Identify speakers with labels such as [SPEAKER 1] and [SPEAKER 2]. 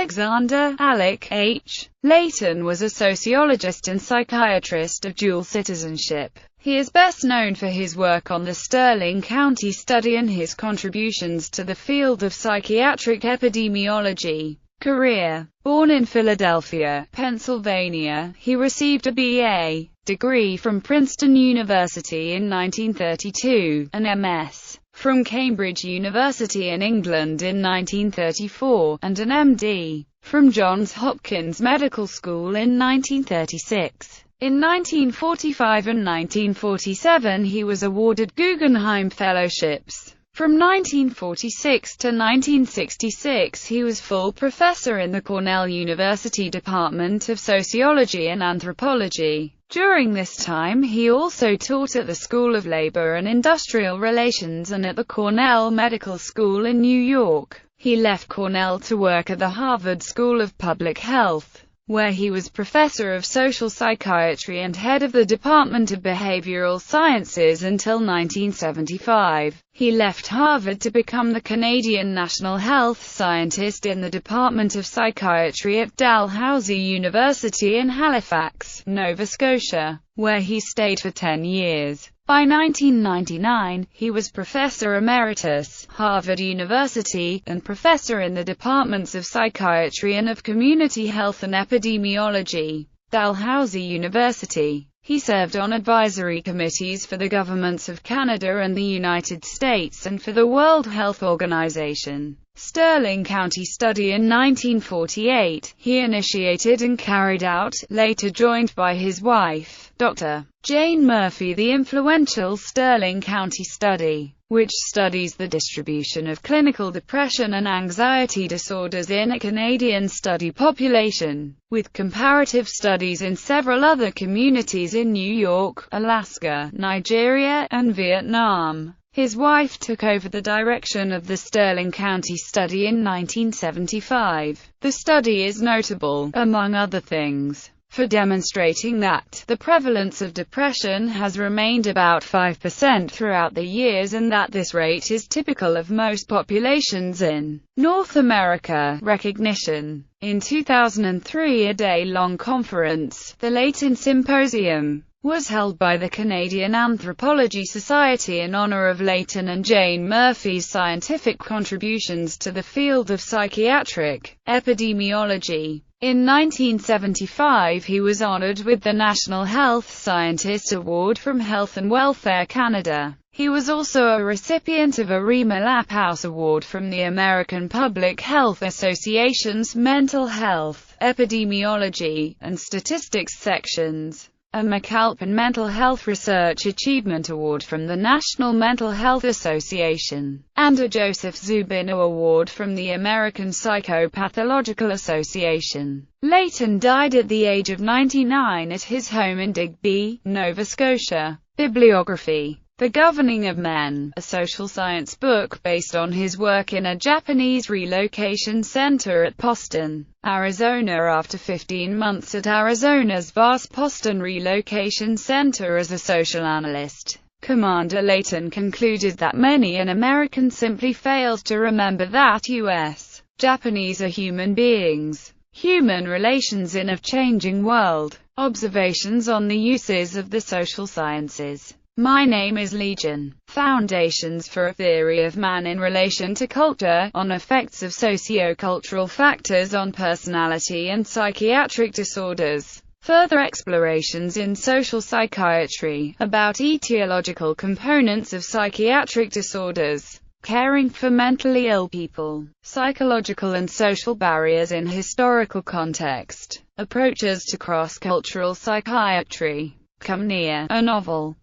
[SPEAKER 1] Alexander Alec H. Leighton was a sociologist and psychiatrist of dual citizenship. He is best known for his work on the Sterling County study and his contributions to the field of psychiatric epidemiology. Career. Born in Philadelphia, Pennsylvania, he received a B.A. degree from Princeton University in 1932, an M.S. from Cambridge University in England in 1934, and an M.D. from Johns Hopkins Medical School in 1936. In 1945 and 1947 he was awarded Guggenheim Fellowships. From 1946 to 1966 he was full professor in the Cornell University Department of Sociology and Anthropology. During this time he also taught at the School of Labor and Industrial Relations and at the Cornell Medical School in New York. He left Cornell to work at the Harvard School of Public Health, where he was professor of social psychiatry and head of the Department of Behavioral Sciences until 1975. He left Harvard to become the Canadian National Health Scientist in the Department of Psychiatry at Dalhousie University in Halifax, Nova Scotia, where he stayed for 10 years. By 1999, he was Professor Emeritus, Harvard University, and Professor in the Departments of Psychiatry and of Community Health and Epidemiology, Dalhousie University. He served on advisory committees for the governments of Canada and the United States and for the World Health Organization. Sterling County study in 1948, he initiated and carried out, later joined by his wife, Dr. Jane Murphy, the influential Sterling County study, which studies the distribution of clinical depression and anxiety disorders in a Canadian study population, with comparative studies in several other communities in New York, Alaska, Nigeria, and Vietnam. His wife took over the direction of the Sterling County study in 1975. The study is notable, among other things, for demonstrating that the prevalence of depression has remained about 5% throughout the years and that this rate is typical of most populations in North America. Recognition. In 2003, a day-long conference, the Leighton Symposium, was held by the Canadian Anthropology Society in honor of Leighton and Jane Murphy's scientific contributions to the field of psychiatric epidemiology. In 1975 he was honored with the National Health Scientist Award from Health and Welfare Canada. He was also a recipient of a Rima Laphouse Award from the American Public Health Association's Mental Health, Epidemiology, and Statistics sections, a McAlpin Mental Health Research Achievement Award from the National Mental Health Association, and a Joseph Zubino Award from the American Psychopathological Association. Leighton died at the age of 99 at his home in Digby, Nova Scotia. Bibliography. The Governing of Men, a social science book based on his work in a Japanese relocation center at Poston, Arizona. After 15 months at Arizona's vast Poston Relocation Center as a social analyst, Commander Leighton concluded that many an American simply fails to remember that U.S. Japanese are human beings. Human relations in a changing world. Observations on the uses of the social sciences. My name is Legion. Foundations for a Theory of Man in Relation to Culture, on Effects of Socio-Cultural Factors on Personality and Psychiatric Disorders. Further explorations in social psychiatry, about etiological components of psychiatric disorders. Caring for mentally ill people. Psychological and social barriers in historical context. Approaches to cross-cultural psychiatry. Come Near, a novel.